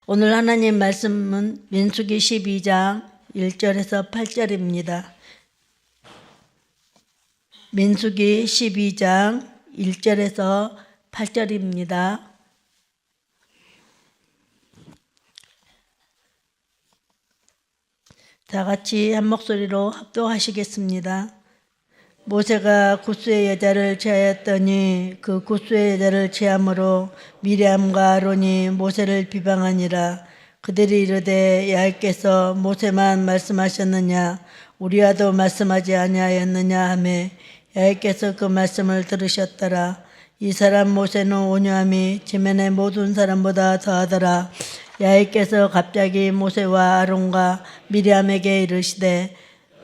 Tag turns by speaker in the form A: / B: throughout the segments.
A: 오늘 하나님 말씀은 민수기 12장 1절에서 8절입니다. 민수기 12장 1절에서 8절입니다. 다 같이 한 목소리로 합독하시겠습니다. 모세가 굿수의 여자를 취하였더니 그 굿수의 여자를 취함으로 미리암과 아론이 모세를 비방하니라. 그들이 이르되 야훼께서 모세만 말씀하셨느냐 우리와도 말씀하지 아니하였느냐 하매 야훼께서 그 말씀을 들으셨더라. 이 사람 모세는 온유함이 지면의 모든 사람보다 더하더라. 야훼께서 갑자기 모세와 아론과 미리암에게 이르시되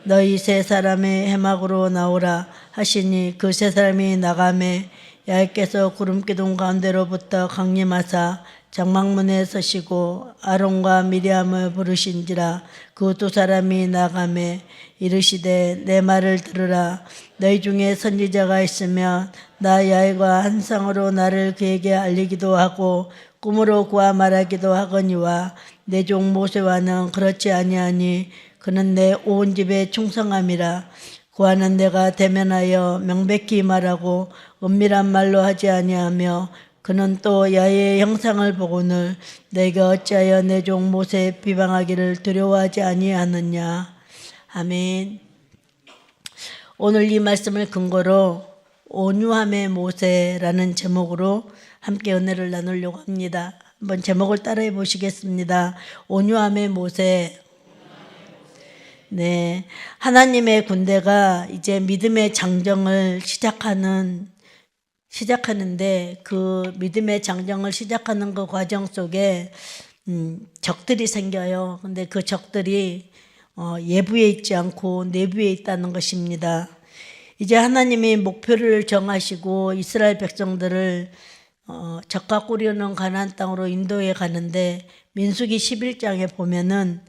A: 너희 세 사람이 해막으로 나오라 하시니 그 세 사람이 나가매 야훼께서 구름 기둥 가운데로부터 강림하사 장막문에 서시고 아론과 미리암을 부르신지라. 그 두 사람이 나가매 이르시되 내 말을 들으라. 너희 중에 선지자가 있으면 나 야훼가 한 상으로 나를 그에게 알리기도 하고 꿈으로 구하 말하기도 하거니와 내 종 모세와는 그렇지 아니하니 그는 내 온 집에 충성함이라. 구하는 내가 대면하여 명백히 말하고 은밀한 말로 하지 아니하며 그는 또 야훼의 형상을 보고는 내가 어찌하여 내 종 모세 비방하기를 두려워하지 아니하느냐. 아멘. 오늘 이 말씀을 근거로 온유함의 모세라는 제목으로 함께 은혜를 나누려고 합니다. 한번 제목을 따라해 보시겠습니다. 온유함의 모세. 네, 하나님의 군대가 이제 믿음의 장정을 시작하는데 그 믿음의 장정을 시작하는 그 과정 속에 적들이 생겨요. 근데 그 적들이 예부에 있지 않고 내부에 있다는 것입니다. 이제 하나님이 목표를 정하시고 이스라엘 백성들을 적과 꿀이는 가나안 땅으로 인도해 가는데 민수기 11장에 보면은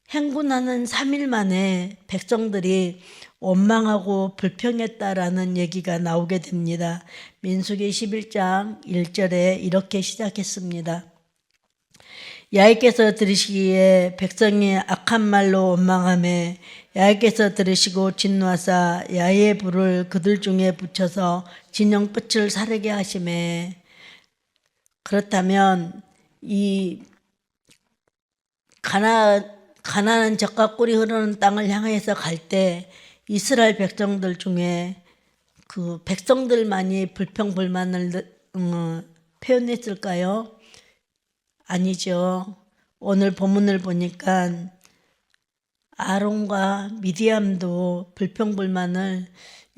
A: 행군하는 3일 만에 백성들이 원망하고 불평했다라는 얘기가 나오게 됩니다. 민수기 11장 1절에 이렇게 시작했습니다. 야훼께서 들으시기에 백성이 악한 말로 원망하며 야훼께서 들으시고 진노하사 야훼의 불을 그들 중에 붙여서 진영 끝을 사르게 하시매. 그렇다면 이 가나안 적과 꿀이 흐르는 땅을 향해서 갈 때 이스라엘 백성들 중에 그 백성들만이 불평불만을 표현했을까요? 아니죠. 오늘 본문을 보니까 아론과 미디암도 불평불만을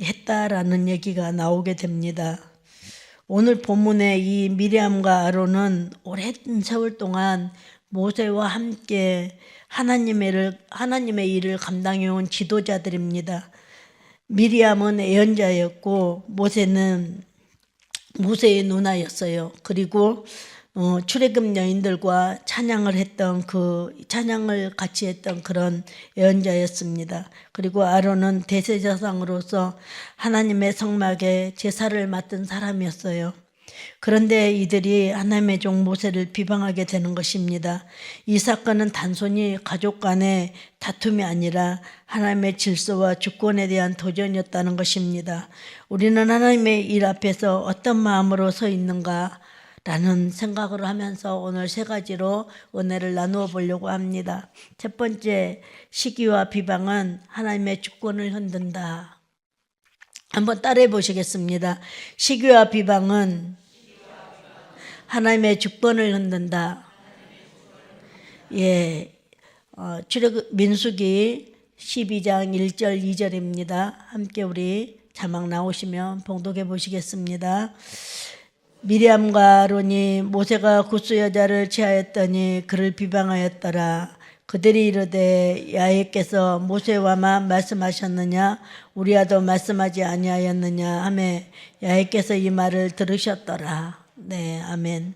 A: 했다라는 얘기가 나오게 됩니다. 오늘 본문의 이 미리암과 아론은 오랜 세월 동안 모세와 함께 하나님의 일을 감당해온 지도자들입니다. 미리암은 예언자였고 모세는 모세의 누나였어요. 그리고 출애굽 여인들과 찬양을 같이 했던 그런 예언자였습니다. 그리고 아론은 대제사장으로서 하나님의 성막에 제사를 맡은 사람이었어요. 그런데 이들이 하나님의 종 모세를 비방하게 되는 것입니다. 이 사건은 단순히 가족 간의 다툼이 아니라 하나님의 질서와 주권에 대한 도전이었다는 것입니다. 우리는 하나님의 일 앞에서 어떤 마음으로 서 있는가 라는 생각을 하면서 오늘 세 가지로 은혜를 나누어 보려고 합니다. 첫 번째, 시기와 비방은 하나님의 주권을 흔든다. 한번 따라해 보시겠습니다. 시기와 비방은 하나님의 주권을 흔든다. 예, 민수기 12장 1절 2절입니다. 함께 우리 자막 나오시면 봉독해 보시겠습니다. 미리암과 아론이 모세가 굿수 여자를 취하였더니 그를 비방하였더라. 그들이 이르되 야훼께서 모세와만 말씀하셨느냐 우리와도 말씀하지 아니하였느냐 하매 야훼께서 이 말을 들으셨더라. 네, 아멘.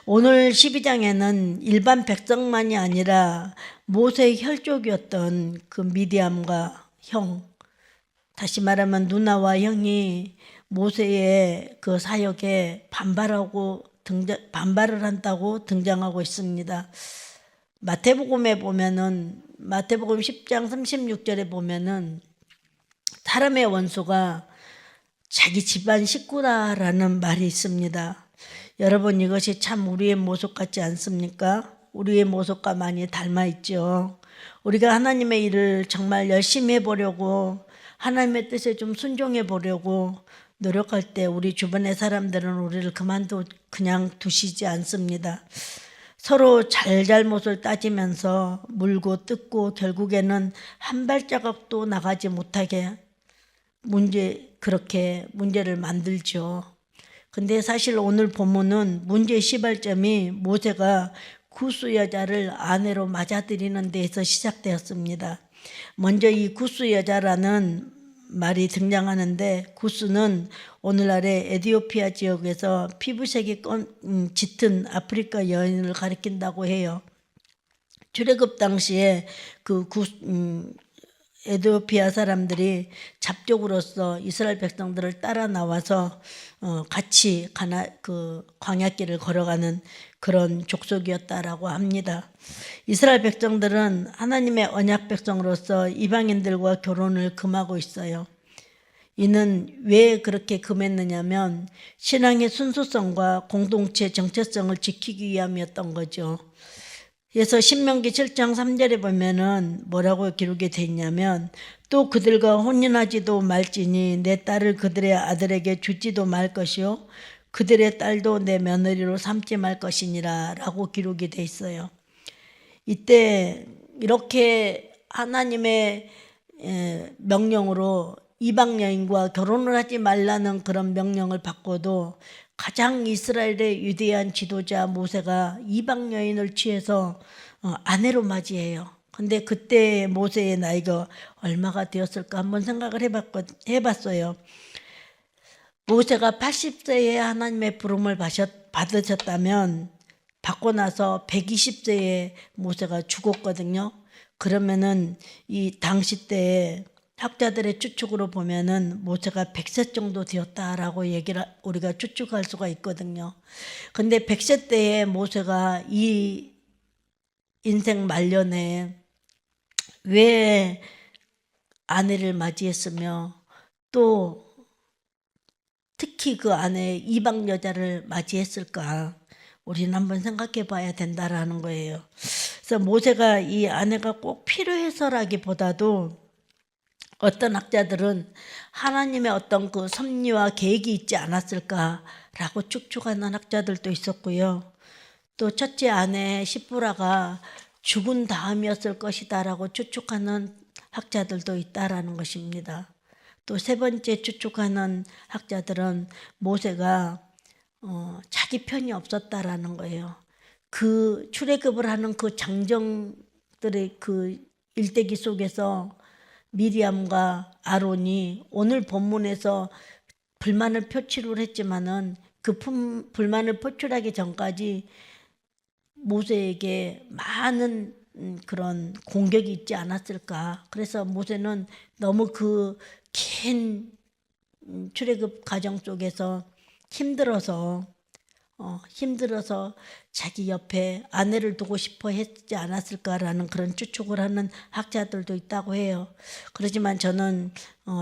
A: 오늘 12장에는 일반 백성만이 아니라 모세의 혈족이었던 그 미디암과 형, 다시 말하면 누나와 형이 모세의 그 사역에 반발하고 반발을 한다고 등장하고 있습니다. 마태복음에 보면은 마태복음 10장 36절에 보면은 사람의 원수가 자기 집안 식구다라는 말이 있습니다. 여러분, 이것이 참 우리의 모습 같지 않습니까? 우리의 모습과 많이 닮아 있죠. 우리가 하나님의 일을 정말 열심히 해보려고, 하나님의 뜻에 좀 순종해 보려고 노력할 때 우리 주변의 사람들은 우리를 그냥 두시지 않습니다. 서로 잘잘못을 따지면서 물고 뜯고 결국에는 한 발자국도 나가지 못하게 그렇게 문제를 만들죠. 근데 사실 오늘 본문은 문제의 시발점이 모세가 구스 여자를 아내로 맞아들이는 데에서 시작되었습니다. 먼저 이 구스 여자라는 말이 등장하는데, 구스는 오늘날의 에티오피아 지역에서 피부색이 짙은 아프리카 여인을 가리킨다고 해요. 출애굽 당시에 에티오피아 사람들이 잡족으로서 이스라엘 백성들을 따라 나와서 같이 광야길을 걸어가는 그런 족속이었다라고 합니다. 이스라엘 백성들은 하나님의 언약 백성으로서 이방인들과 결혼을 금하고 있어요. 이는 왜 그렇게 금했느냐면 신앙의 순수성과 공동체 정체성을 지키기 위함이었던 거죠. 그래서 신명기 7장 3절에 보면은 뭐라고 기록이 되어 있냐면, 또 그들과 혼인하지도 말지니 내 딸을 그들의 아들에게 주지도 말 것이요 그들의 딸도 내 며느리로 삼지 말 것이니라 라고 기록이 되어 있어요. 이때 이렇게 하나님의 명령으로 이방 여인과 결혼을 하지 말라는 그런 명령을 받고도 가장 이스라엘의 위대한 지도자 모세가 이방 여인을 취해서 아내로 맞이해요. 근데 그때 모세의 나이가 얼마가 되었을까 한번 생각을 해봤어요. 모세가 80세에 하나님의 부름을 받으셨다면 받고 나서 120세에 모세가 죽었거든요. 그러면은 이 당시 때에 학자들의 추측으로 보면은 모세가 100세 정도 되었다라고 우리가 추측할 수가 있거든요. 근데 100세 때에 모세가 이 인생 말년에 왜 아내를 맞이했으며 또 특히 그 아내 이방 여자를 맞이했을까? 우리는 한번 생각해 봐야 된다라는 거예요. 그래서 모세가 이 아내가 꼭 필요해서라기보다도 어떤 학자들은 하나님의 어떤 그 섭리와 계획이 있지 않았을까라고 추측하는 학자들도 있었고요. 또 첫째 아내 시브라가 죽은 다음이었을 것이다라고 추측하는 학자들도 있다라는 것입니다. 또 세 번째 추측하는 학자들은 모세가 자기 편이 없었다라는 거예요. 그 출애굽을 하는 그 장정들의 그 일대기 속에서 미리암과 아론이 오늘 본문에서 불만을 표출을 했지만은 그 불만을 표출하기 전까지 모세에게 많은 그런 공격이 있지 않았을까. 그래서 모세는 너무 그 긴 출애굽 과정 속에서 힘들어서 자기 옆에 아내를 두고 싶어 했지 않았을까라는 그런 추측을 하는 학자들도 있다고 해요. 그렇지만 저는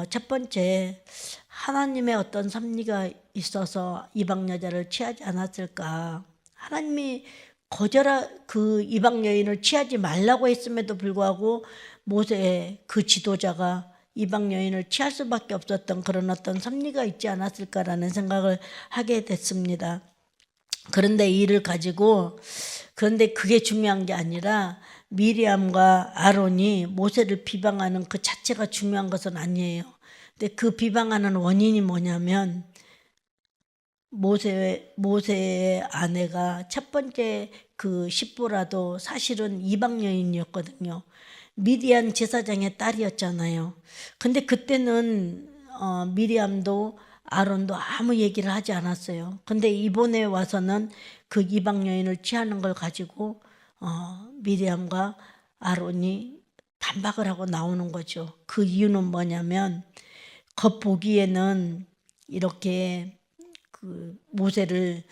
A: 첫 번째 하나님의 어떤 섭리가 있어서 이방 여자를 취하지 않았을까. 하나님이 그 이방 여인을 취하지 말라고 했음에도 불구하고 모세의 그 지도자가 이방 여인을 취할 수밖에 없었던 그런 어떤 섭리가 있지 않았을까라는 생각을 하게 됐습니다. 그런데 그게 중요한 게 아니라 미리암과 아론이 모세를 비방하는 그 자체가 중요한 것은 아니에요. 근데 그 비방하는 원인이 뭐냐면 모세의 아내가 첫 번째 그 시브라도 사실은 이방 여인이었거든요. 미디안 제사장의 딸이었잖아요. 근데 그때는 미리암도 아론도 아무 얘기를 하지 않았어요. 근데 이번에 와서는 그 이방 여인을 취하는 걸 가지고 미리암과 아론이 반박을 하고 나오는 거죠. 그 이유는 뭐냐면 겉보기에는 이렇게 그 모세를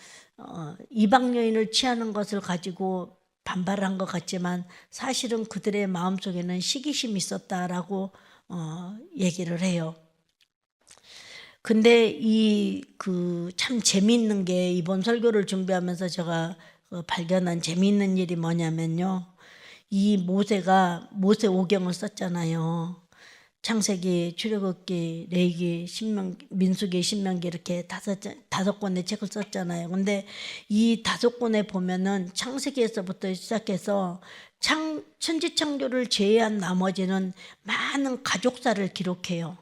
A: 이방 여인을 취하는 것을 가지고 반발한 것 같지만 사실은 그들의 마음속에는 시기심이 있었다라고 얘기를 해요. 근데 참 재미있는 게 이번 설교를 준비하면서 제가 발견한 재미있는 일이 뭐냐면요. 이 모세 오경을 썼잖아요. 창세기, 출애굽기, 레위기, 민수기, 신명기 이렇게 다섯 권의 책을 썼잖아요. 근데 이 5권에 보면은 창세기에서부터 시작해서 천지창조를 제외한 나머지는 많은 가족사를 기록해요.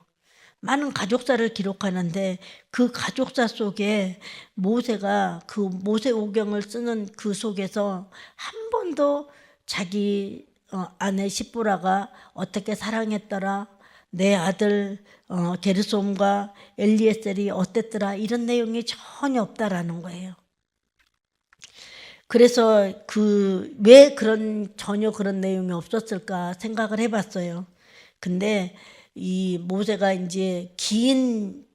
A: 많은 가족사를 기록하는데 그 가족사 속에 모세가 그 모세오경을 쓰는 그 속에서 한 번도 자기 아내 시보라가 어떻게 사랑했더라, 내 아들 게르솜과 엘리에셀이 어땠더라 이런 내용이 전혀 없다라는 거예요. 그래서 왜 전혀 그런 내용이 없었을까 생각을 해봤어요. 근데 이 모세가 이제 긴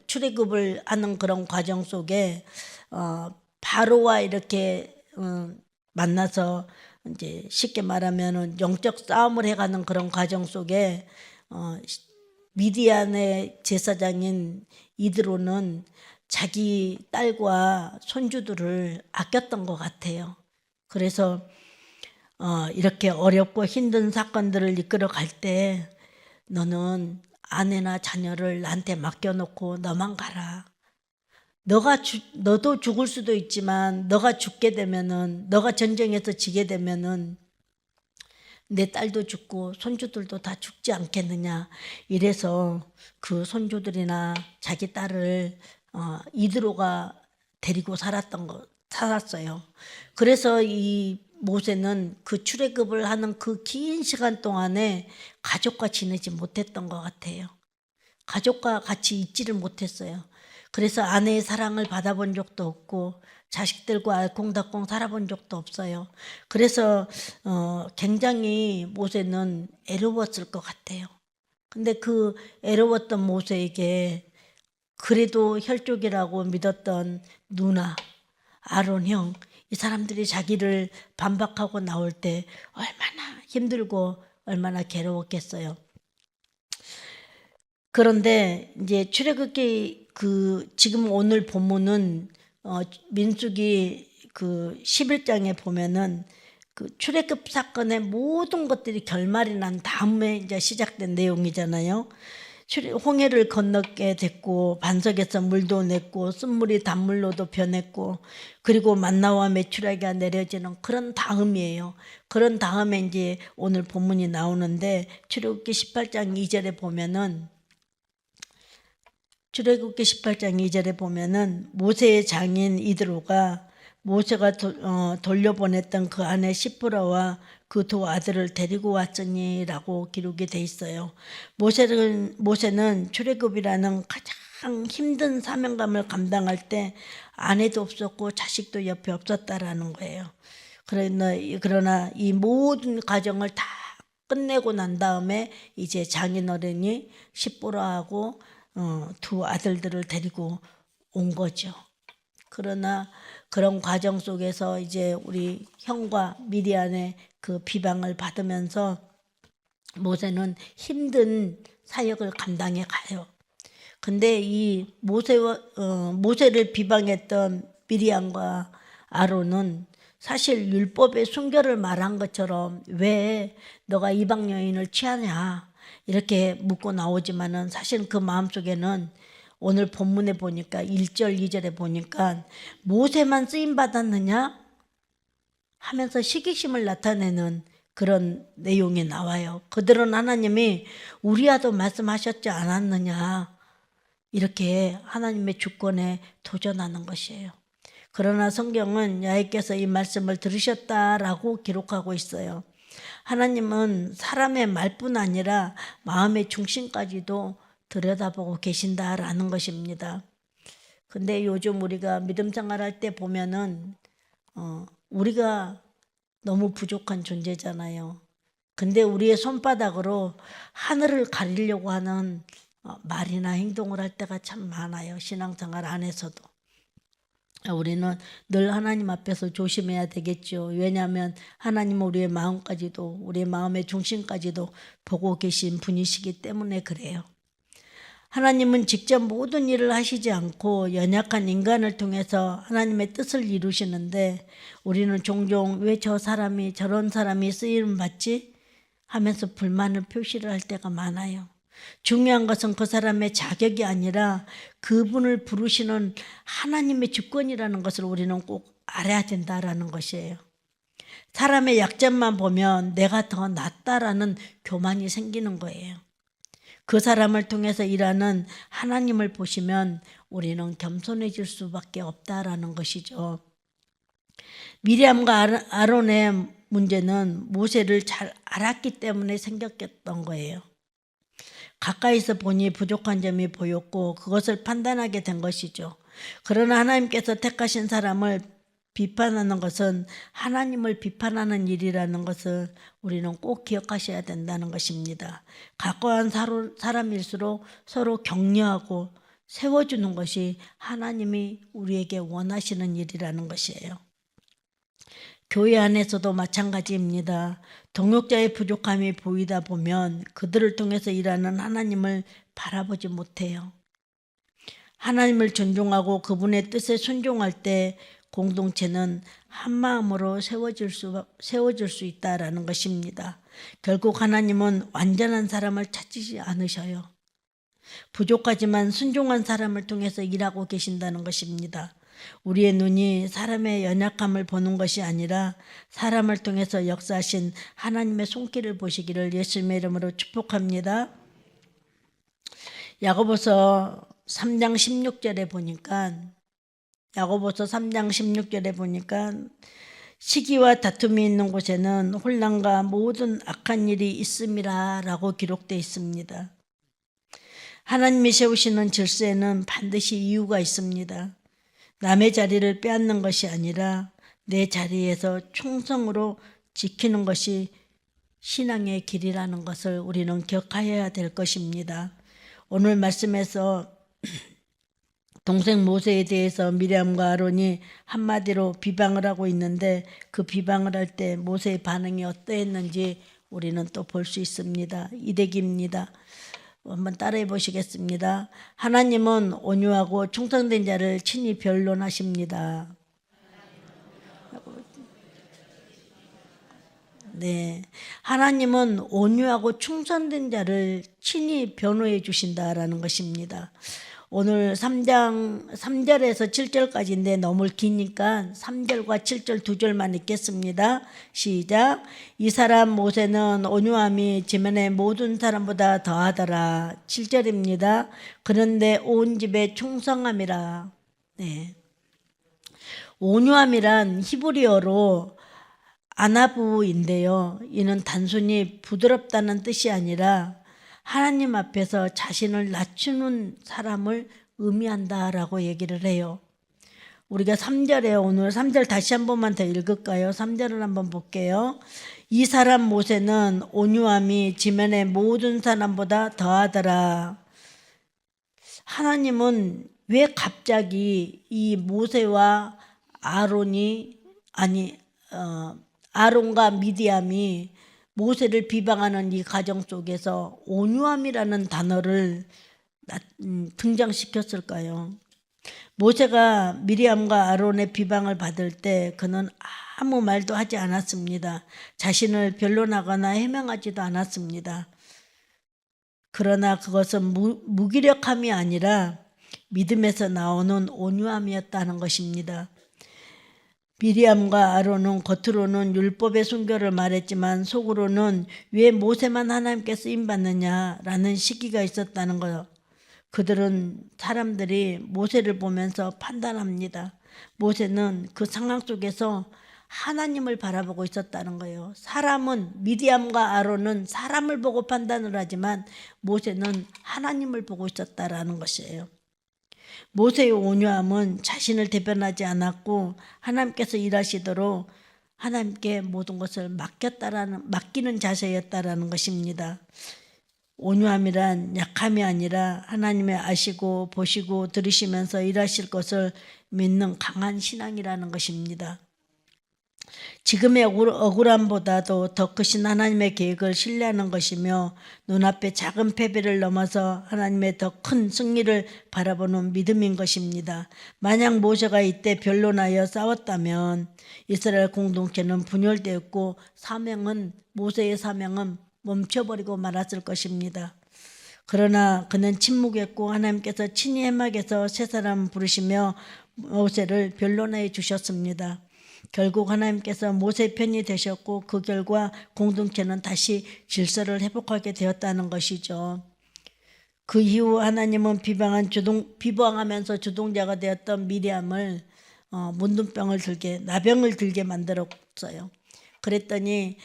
A: 출애굽을 하는 그런 과정 속에 바로와 이렇게 만나서 이제 쉽게 말하면은 영적 싸움을 해가는 그런 과정 속에 미디안의 제사장인 이드로는 자기 딸과 손주들을 아꼈던 것 같아요. 그래서 이렇게 어렵고 힘든 사건들을 이끌어 갈 때 너는 아내나 자녀를 나한테 맡겨놓고 너만 가라. 너도 죽을 수도 있지만 너가 죽게 되면은 너가 전쟁에서 지게 되면은 내 딸도 죽고 손주들도 다 죽지 않겠느냐. 이래서 그 손주들이나 자기 딸을 이드로가 데리고 살았어요. 그래서 이 모세는 그 출애굽을 하는 그 긴 시간 동안에 가족과 지내지 못했던 것 같아요. 가족과 같이 있지를 못했어요. 그래서 아내의 사랑을 받아본 적도 없고 자식들과 알콩달콩 살아본 적도 없어요. 그래서 굉장히 모세는 애로웠을 것 같아요. 근데 그 애로웠던 모세에게 그래도 혈족이라고 믿었던 누나, 아론 형, 이 사람들이 자기를 반박하고 나올 때 얼마나 힘들고 얼마나 괴로웠겠어요. 그런데 이제 출애굽기 지금 오늘 본문은 민수기 11장에 보면은 그 출애굽 사건의 모든 것들이 결말이 난 다음에 이제 시작된 내용이잖아요. 홍해를 건너게 됐고 반석에서 물도 냈고 쓴물이 단물로도 변했고 그리고 만나와 메추라기가 내려지는 그런 다음이에요. 그런 다음에 이제 오늘 본문이 나오는데 출애굽기 18장 2절에 보면은 출애굽기 18장 2절에 보면은 모세의 장인 이드로가 모세가 돌려보냈던 그 아내 시프라와 그 두 아들을 데리고 왔으니라고 기록이 돼 있어요. 모세는 출애굽이라는 가장 힘든 사명감을 감당할 때 아내도 없었고 자식도 옆에 없었다라는 거예요. 그러나 이 모든 과정을 다 끝내고 난 다음에 이제 장인어른이 시보라하고 두 아들들을 데리고 온 거죠. 그러나 그런 과정 속에서 이제 우리 형과 미디안의 그 비방을 받으면서 모세는 힘든 사역을 감당해 가요. 근데 이 모세를 비방했던 미디안과 아론은 사실 율법의 순결을 말한 것처럼 왜 너가 이방 여인을 취하냐 이렇게 묻고 나오지만은 사실 그 마음속에는 오늘 본문에 보니까 1절 2절에 보니까 모세만 쓰임 받았느냐 하면서 시기심을 나타내는 그런 내용이 나와요. 그들은 하나님이 우리와도 말씀하셨지 않았느냐 이렇게 하나님의 주권에 도전하는 것이에요. 그러나 성경은 야훼께서 이 말씀을 들으셨다라고 기록하고 있어요. 하나님은 사람의 말뿐 아니라 마음의 중심까지도 들여다보고 계신다라는 것입니다. 근데 요즘 우리가 믿음 생활할 때 보면은 우리가 너무 부족한 존재잖아요. 근데 우리의 손바닥으로 하늘을 가리려고 하는 말이나 행동을 할 때가 참 많아요. 신앙생활 안에서도. 우리는 늘 하나님 앞에서 조심해야 되겠죠. 왜냐하면 하나님은 우리의 마음까지도, 우리의 마음의 중심까지도 보고 계신 분이시기 때문에 그래요. 하나님은 직접 모든 일을 하시지 않고 연약한 인간을 통해서 하나님의 뜻을 이루시는데, 우리는 종종 왜 저 사람이, 저런 사람이 쓰임 받지? 하면서 불만을 표시를 할 때가 많아요. 중요한 것은 그 사람의 자격이 아니라 그분을 부르시는 하나님의 주권이라는 것을 우리는 꼭 알아야 된다라는 것이에요. 사람의 약점만 보면 내가 더 낫다라는 교만이 생기는 거예요. 그 사람을 통해서 일하는 하나님을 보시면 우리는 겸손해질 수밖에 없다라는 것이죠. 미리암과 아론의 문제는 모세를 잘 알았기 때문에 생겼던 거예요. 가까이서 보니 부족한 점이 보였고 그것을 판단하게 된 것이죠. 그러나 하나님께서 택하신 사람을 비판하는 것은 하나님을 비판하는 일이라는 것을 우리는 꼭 기억하셔야 된다는 것입니다. 가까운 사람일수록 서로 격려하고 세워주는 것이 하나님이 우리에게 원하시는 일이라는 것이에요. 교회 안에서도 마찬가지입니다. 동역자의 부족함이 보이다 보면 그들을 통해서 일하는 하나님을 바라보지 못해요. 하나님을 존중하고 그분의 뜻에 순종할 때 공동체는 한 마음으로 세워질 수 있다라는 것입니다. 결국 하나님은 완전한 사람을 찾지 않으셔요. 부족하지만 순종한 사람을 통해서 일하고 계신다는 것입니다. 우리의 눈이 사람의 연약함을 보는 것이 아니라 사람을 통해서 역사하신 하나님의 손길을 보시기를 예수님의 이름으로 축복합니다. 야고보서 3장 16절에 보니까 시기와 다툼이 있는 곳에는 혼란과 모든 악한 일이 있음이라 라고 기록되어 있습니다. 하나님이 세우시는 질서에는 반드시 이유가 있습니다. 남의 자리를 빼앗는 것이 아니라 내 자리에서 충성으로 지키는 것이 신앙의 길이라는 것을 우리는 기억하여야 될 것입니다. 오늘 말씀에서 동생 모세에 대해서 미리암과 아론이 한마디로 비방을 하고 있는데, 그 비방을 할 때 모세의 반응이 어떠했는지 우리는 또 볼 수 있습니다. 이대기입니다. 한번 따라해 보시겠습니다. 하나님은 온유하고 충성된 자를 친히 변론하십니다. 네, 하나님은 온유하고 충성된 자를 친히 변호해 주신다라는 것입니다. 오늘 3절에서 7절까지인데 너무 기니까 3절과 7절 두 절만 읽겠습니다. 시작. 이 사람 모세는 온유함이 지면의 모든 사람보다 더하더라. 7절입니다. 그런데 온 집에 충성함이라. 네. 온유함이란 히브리어로 아나부인데요. 이는 단순히 부드럽다는 뜻이 아니라 하나님 앞에서 자신을 낮추는 사람을 의미한다라고 얘기를 해요. 우리가 3절에 오늘 3절 다시 한 번만 더 읽을까요? 3절을 한번 볼게요. 이 사람 모세는 온유함이 지면의 모든 사람보다 더하더라. 하나님은 왜 갑자기 이 모세와 아론과 미디암이 모세를 비방하는 이 과정 속에서 온유함이라는 단어를 등장시켰을까요? 모세가 미리암과 아론의 비방을 받을 때 그는 아무 말도 하지 않았습니다. 자신을 변론하거나 해명하지도 않았습니다. 그러나 그것은 무기력함이 아니라 믿음에서 나오는 온유함이었다는 것입니다. 미리암과 아론은 겉으로는 율법의 순교를 말했지만 속으로는 왜 모세만 하나님께 쓰임받느냐라는 시기가 있었다는 거예요. 그들은 사람들이 모세를 보면서 판단합니다. 모세는 그 상황 속에서 하나님을 바라보고 있었다는 거예요. 미디암과 아론은 사람을 보고 판단을 하지만 모세는 하나님을 보고 있었다라는 것이에요. 모세의 온유함은 자신을 대변하지 않았고 하나님께서 일하시도록 하나님께 모든 것을 맡기는 자세였다라는 것입니다. 온유함이란 약함이 아니라 하나님의 아시고 보시고 들으시면서 일하실 것을 믿는 강한 신앙이라는 것입니다. 지금의 억울함보다도 더 크신 하나님의 계획을 신뢰하는 것이며 눈앞의 작은 패배를 넘어서 하나님의 더 큰 승리를 바라보는 믿음인 것입니다. 만약 모세가 이때 변론하여 싸웠다면 이스라엘 공동체는 분열되었고 모세의 사명은 멈춰버리고 말았을 것입니다. 그러나 그는 침묵했고 하나님께서 친히 해막에서 세 사람 부르시며 모세를 변론해 주셨습니다. 결국 하나님께서 모세 편이 되셨고 그 결과 공동체는 다시 질서를 회복하게 되었다는 것이죠. 그 이후 하나님은 비방하면서 주동자가 되었던 미리암을 나병을 들게 만들었어요. 그랬더니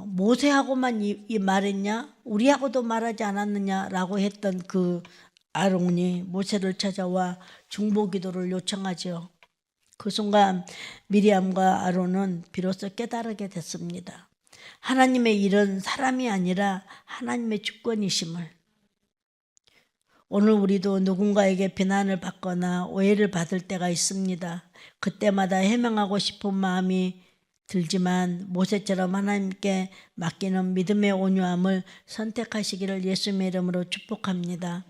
A: 모세하고만 이 말했냐? 우리하고도 말하지 않았느냐라고 했던 그 아론이 모세를 찾아와 중보기도를 요청하죠. 그 순간 미리암과 아론은 비로소 깨달게 됐습니다. 하나님의 일은 사람이 아니라 하나님의 주권이심을. 오늘 우리도 누군가에게 비난을 받거나 오해를 받을 때가 있습니다. 그때마다 해명하고 싶은 마음이 들지만 모세처럼 하나님께 맡기는 믿음의 온유함을 선택하시기를 예수님의 이름으로 축복합니다.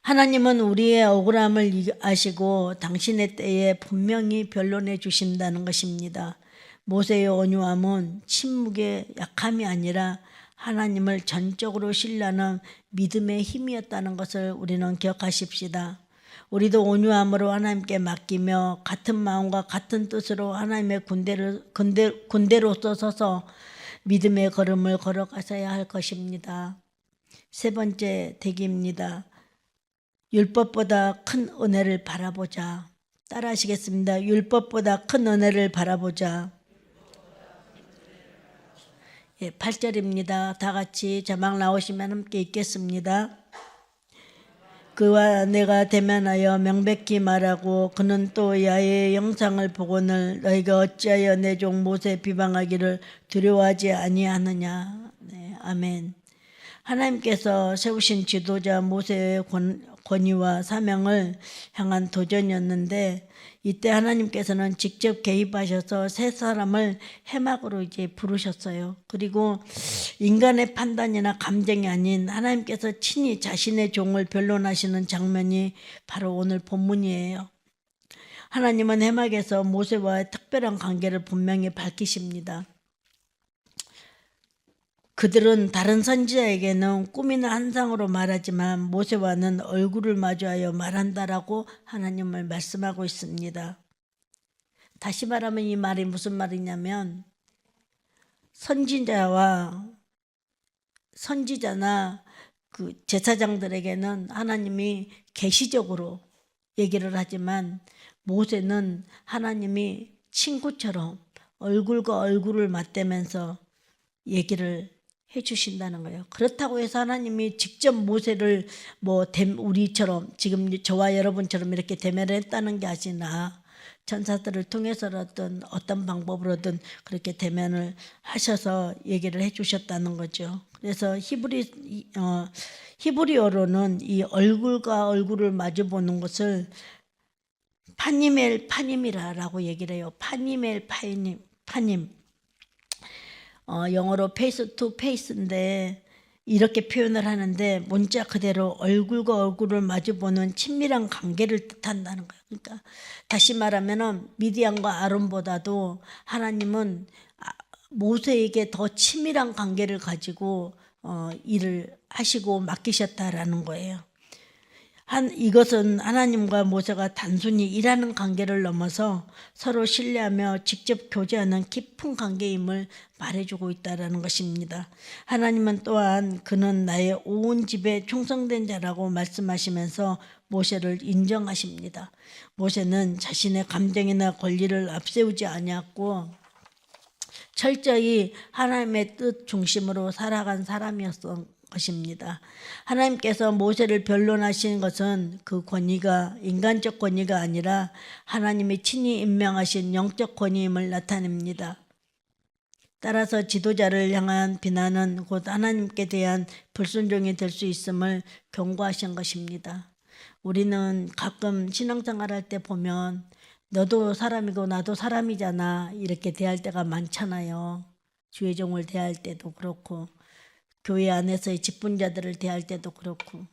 A: 하나님은 우리의 억울함을 아시고 당신의 때에 분명히 변론해 주신다는 것입니다. 모세의 온유함은 침묵의 약함이 아니라 하나님을 전적으로 신뢰하는 믿음의 힘이었다는 것을 우리는 기억하십시다. 우리도 온유함으로 하나님께 맡기며 같은 마음과 같은 뜻으로 하나님의 군대로서 서서 믿음의 걸음을 걸어가셔야 할 것입니다. 세 번째 대기입니다. 율법보다 큰 은혜를 바라보자. 따라하시겠습니다. 율법보다 큰 은혜를 바라보자. 8절입니다. 다 같이 자막 나오시면 함께 읽겠습니다. 그와 내가 대면하여 명백히 말하고 그는 또 야훼의 영상을 보고는 너희가 어찌하여 내 종 모세 비방하기를 두려워하지 아니하느냐. 네, 아멘. 하나님께서 세우신 지도자 모세의 권위와 사명을 향한 도전이었는데 이때 하나님께서는 직접 개입하셔서 세 사람을 해막으로 이제 부르셨어요. 그리고 인간의 판단이나 감정이 아닌 하나님께서 친히 자신의 종을 변론하시는 장면이 바로 오늘 본문이에요. 하나님은 해막에서 모세와의 특별한 관계를 분명히 밝히십니다. 그들은 다른 선지자에게는 꿈이나 환상으로 말하지만 모세와는 얼굴을 마주하여 말한다라고 하나님을 말씀하고 있습니다. 다시 말하면 이 말이 무슨 말이냐면 선지자나 그 제사장들에게는 하나님이 계시적으로 얘기를 하지만 모세는 하나님이 친구처럼 얼굴과 얼굴을 맞대면서 얘기를 해주신다는 거예요. 그렇다고 해서 하나님이 직접 모세를 우리처럼 지금 저와 여러분처럼 이렇게 대면을 했다는 게 아니라 천사들을 통해서라든 어떤 방법으로든 그렇게 대면을 하셔서 얘기를 해주셨다는 거죠. 그래서 히브리어로는 이 얼굴과 얼굴을 마주 보는 것을 파님이라고 얘기를 해요. 파님. 영어로 페이스 투 페이스인데 이렇게 표현을 하는데 문자 그대로 얼굴과 얼굴을 마주보는 친밀한 관계를 뜻한다는 거예요. 그러니까 다시 말하면 미디안과 아론보다도 하나님은 모세에게 더 친밀한 관계를 가지고 일을 하시고 맡기셨다라는 거예요. 이것은 하나님과 모세가 단순히 일하는 관계를 넘어서 서로 신뢰하며 직접 교제하는 깊은 관계임을 말해주고 있다는 것입니다. 하나님은 또한 그는 나의 온 집에 충성된 자라고 말씀하시면서 모세를 인정하십니다. 모세는 자신의 감정이나 권리를 앞세우지 아니했고 철저히 하나님의 뜻 중심으로 살아간 사람이었던 것입니다. 하나님께서 모세를 변론하신 것은 그 권위가 인간적 권위가 아니라 하나님이 친히 임명하신 영적 권위임을 나타냅니다. 따라서 지도자를 향한 비난은 곧 하나님께 대한 불순종이 될 수 있음을 경고하신 것입니다. 우리는 가끔 신앙생활 할 때 보면 너도 사람이고 나도 사람이잖아 이렇게 대할 때가 많잖아요. 주의종을 대할 때도 그렇고 교회 안에서의 직분자들을 대할 때도 그렇고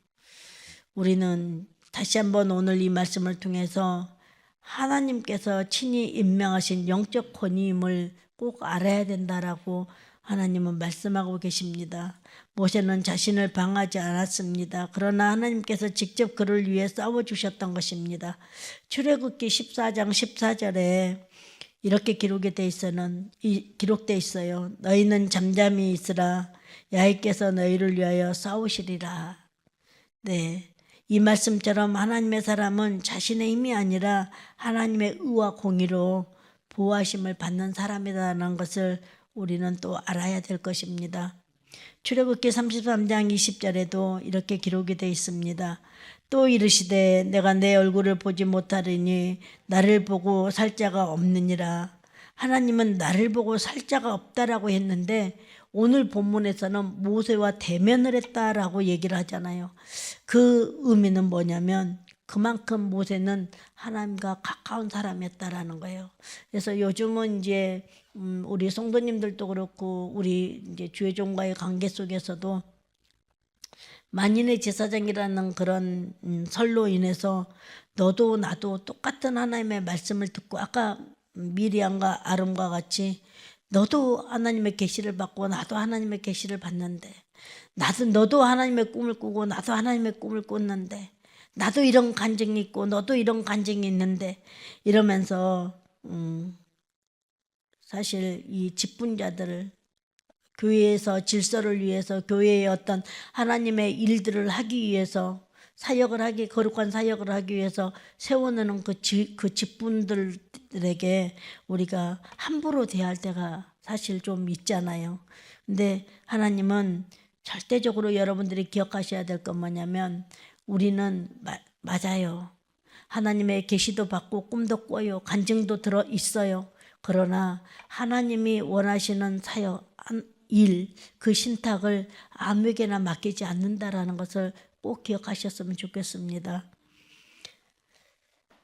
A: 우리는 다시 한번 오늘 이 말씀을 통해서 하나님께서 친히 임명하신 영적 권위임을 꼭 알아야 된다라고 하나님은 말씀하고 계십니다. 모세는 자신을 방하지 않았습니다. 그러나 하나님께서 직접 그를 위해 싸워주셨던 것입니다. 출애굽기 14장 14절에 이렇게 기록되어 있어요. 너희는 잠잠히 있으라. 야훼께서 너희를 위하여 싸우시리라. 네, 이 말씀처럼 하나님의 사람은 자신의 힘이 아니라 하나님의 의와 공의로 보호하심을 받는 사람이라는 것을 우리는 또 알아야 될 것입니다. 출애굽기 33장 20절에도 이렇게 기록이 되어 있습니다. 또 이르시되 내가 내 얼굴을 보지 못하리니 나를 보고 살 자가 없느니라. 하나님은 나를 보고 살 자가 없다라고 했는데 오늘 본문에서는 모세와 대면을 했다라고 얘기를 하잖아요. 그 의미는 뭐냐면 그만큼 모세는 하나님과 가까운 사람이었다라는 거예요. 그래서 요즘은 이제 우리 성도님들도 그렇고 우리 이제 주의종과의 관계 속에서도 만인의 제사장이라는 그런 설로 인해서 너도 나도 똑같은 하나님의 말씀을 듣고 아까 미리암과 아론과 같이 너도 하나님의 계시를 받고 나도 하나님의 계시를 받는데 너도 하나님의 꿈을 꾸고 나도 하나님의 꿈을 꿨는데 나도 이런 간증이 있고 너도 이런 간증이 있는데 이러면서 사실 이 직분자들을 교회에서 질서를 위해서 교회의 어떤 하나님의 일들을 하기 위해서 거룩한 사역을 하기 위해서 세워놓는 그 직분들에게 우리가 함부로 대할 때가 사실 좀 있잖아요. 근데 하나님은 절대적으로 여러분들이 기억하셔야 될 건 뭐냐면 우리는 맞아요. 하나님의 계시도 받고 꿈도 꿔요. 간증도 들어 있어요. 그러나 하나님이 원하시는 사역, 그 신탁을 아무에게나 맡기지 않는다라는 것을 꼭 기억하셨으면 좋겠습니다.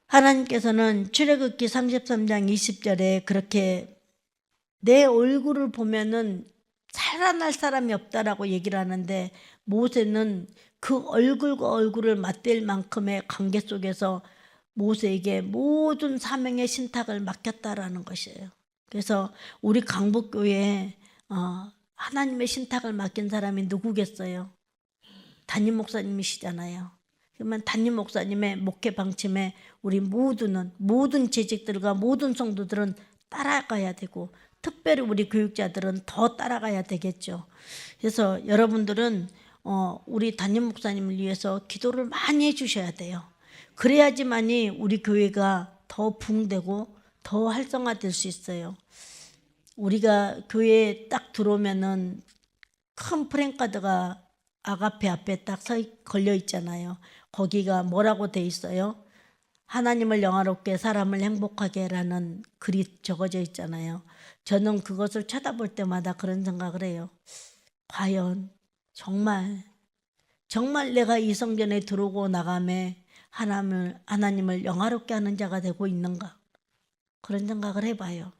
A: 하나님께서는 출애굽기 33장 20절에 그렇게 내 얼굴을 보면은 살아날 사람이 없다라고 얘기를 하는데 모세는 그 얼굴과 얼굴을 맞댈 만큼의 관계 속에서 모세에게 모든 사명의 신탁을 맡겼다라는 것이에요. 그래서 우리 강북교회에 하나님의 신탁을 맡긴 사람이 누구겠어요? 담임 목사님이시잖아요. 그러면 담임 목사님의 목회 방침에 우리 모든 재직들과 모든 성도들은 따라가야 되고 특별히 우리 교육자들은 더 따라가야 되겠죠. 그래서 여러분들은 우리 담임 목사님을 위해서 기도를 많이 해주셔야 돼요. 그래야지만이 우리 교회가 더 부흥되고 더 활성화될 수 있어요. 우리가 교회에 딱 들어오면은 큰 프랭카드가 아가페 앞에 딱 걸려 있잖아요. 거기가 뭐라고 돼 있어요? 하나님을 영화롭게 사람을 행복하게라는 글이 적어져 있잖아요. 저는 그것을 쳐다볼 때마다 그런 생각을 해요. 과연 정말 내가 이 성전에 들어오고 나감에 하나님을 영화롭게 하는 자가 되고 있는가? 그런 생각을 해봐요.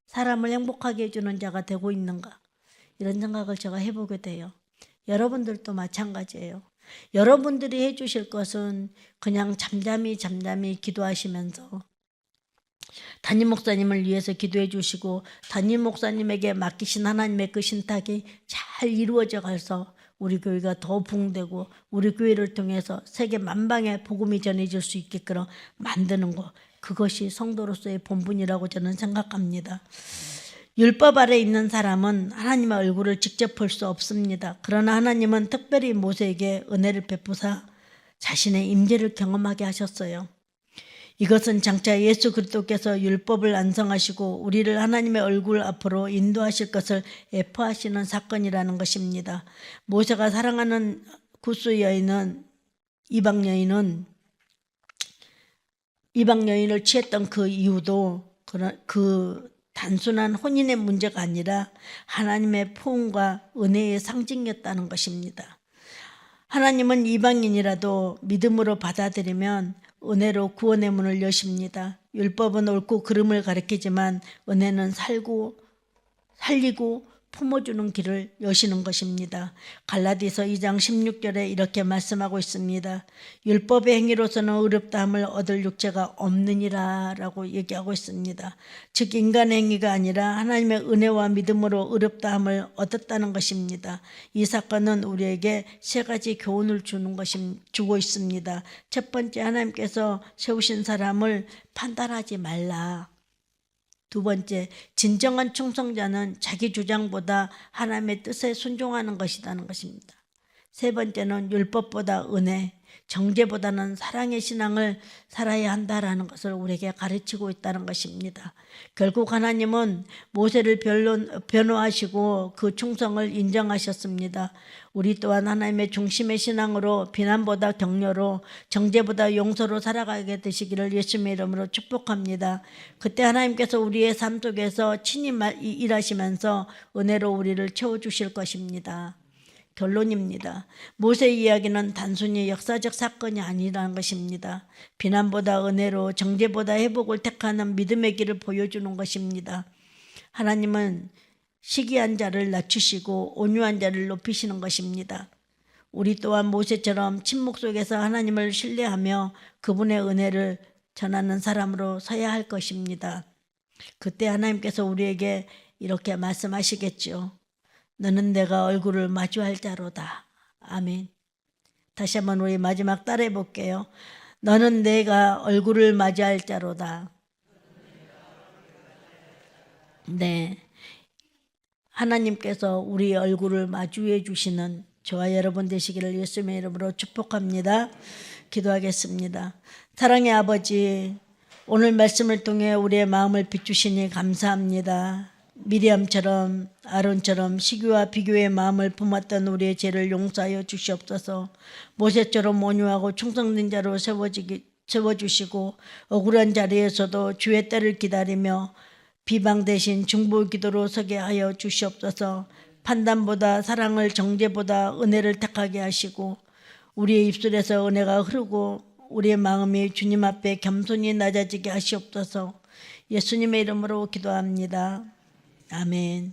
A: 사람을 행복하게 해주는 자가 되고 있는가? 이런 생각을 제가 해보게 돼요. 여러분들도 마찬가지예요. 여러분들이 해주실 것은 그냥 잠잠히 기도하시면서 담임 목사님을 위해서 기도해 주시고 담임 목사님에게 맡기신 하나님의 그 신탁이 잘 이루어져 가서 우리 교회가 더 부흥되고 우리 교회를 통해서 세계 만방에 복음이 전해질 수 있게끔 만드는 것, 그것이 성도로서의 본분이라고 저는 생각합니다. 율법 아래 있는 사람은 하나님의 얼굴을 직접 볼 수 없습니다. 그러나 하나님은 특별히 모세에게 은혜를 베푸사 자신의 임재를 경험하게 하셨어요. 이것은 장차 예수 그리스도께서 율법을 완성하시고 우리를 하나님의 얼굴 앞으로 인도하실 것을 예표하시는 사건이라는 것입니다. 모세가 사랑하는 구스 여인은 이방 여인을 취했던 그 이유도 그 단순한 혼인의 문제가 아니라 하나님의 포옹과 은혜의 상징이었다는 것입니다. 하나님은 이방인이라도 믿음으로 받아들이면 은혜로 구원의 문을 여십니다. 율법은 옳고 그름을 가리키지만 은혜는 살리고 품어주는 길을 여시는 것입니다. 갈라디아서 2장 16절에 이렇게 말씀하고 있습니다. 율법의 행위로서는 의롭다함을 얻을 육체가 없느니라 라고 얘기하고 있습니다. 즉 인간의 행위가 아니라 하나님의 은혜와 믿음으로 의롭다함을 얻었다는 것입니다. 이 사건은 우리에게 세 가지 교훈을 주고 있습니다. 첫 번째, 하나님께서 세우신 사람을 판단하지 말라. 두 번째, 진정한 충성자는 자기 주장보다 하나님의 뜻에 순종하는 것이라는 것입니다. 세 번째는 율법보다 은혜, 정죄보다는 사랑의 신앙을 살아야 한다라는 것을 우리에게 가르치고 있다는 것입니다. 결국 하나님은 모세를 변호하시고 그 충성을 인정하셨습니다. 우리 또한 하나님의 중심의 신앙으로 비난보다 격려로 정죄보다 용서로 살아가게 되시기를 예수님의 이름으로 축복합니다. 그때 하나님께서 우리의 삶 속에서 친히 일하시면서 은혜로 우리를 채워주실 것입니다. 결론입니다. 모세의 이야기는 단순히 역사적 사건이 아니라는 것입니다. 비난보다 은혜로 정죄보다 회복을 택하는 믿음의 길을 보여주는 것입니다. 하나님은 시기한 자를 낮추시고 온유한 자를 높이시는 것입니다. 우리 또한 모세처럼 침묵 속에서 하나님을 신뢰하며 그분의 은혜를 전하는 사람으로 서야 할 것입니다. 그때 하나님께서 우리에게 이렇게 말씀하시겠죠. 너는 내가 얼굴을 마주할 자로다. 아멘. 다시 한번 우리 마지막 따라해 볼게요. 너는 내가 얼굴을 맞이할 자로다. 네. 하나님께서 우리 얼굴을 마주해 주시는 저와 여러분 되시기를 예수님의 이름으로 축복합니다. 기도하겠습니다. 사랑의 아버지, 오늘 말씀을 통해 우리의 마음을 비추시니 감사합니다. 미리암처럼 아론처럼 시기와 비교의 마음을 품었던 우리의 죄를 용서하여 주시옵소서. 모세처럼 온유하고 충성된 자로 세워주시고 억울한 자리에서도 주의 때를 기다리며 비방 대신 중보 기도로 서게 하여 주시옵소서. 판단보다 사랑을, 정죄보다 은혜를 택하게 하시고 우리의 입술에서 은혜가 흐르고 우리의 마음이 주님 앞에 겸손히 낮아지게 하시옵소서. 예수님의 이름으로 기도합니다. 아멘.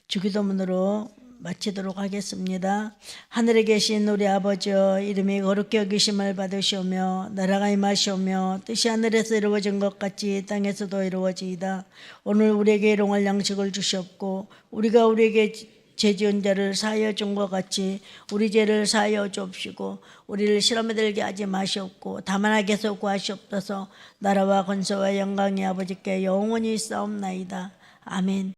A: 주기도문으로 마치도록 하겠습니다. 하늘에 계신 우리 아버지여, 이름이 거룩히 여기심을 받으시오며 나라가 임하시오며 뜻이 하늘에서 이루어진 것 같이 땅에서도 이루어지이다. 오늘 우리에게 일용할 양식을 주시옵고 우리가 우리에게 죄 지은 자를 사하여 준 것 같이 우리 죄를 사하여 주옵시고 우리를 시험에 들게 하지 마시옵고 다만 악에서 구하시옵소서. 나라와 권세와 영광이 아버지께 영원히 있사옵나이다. 아멘.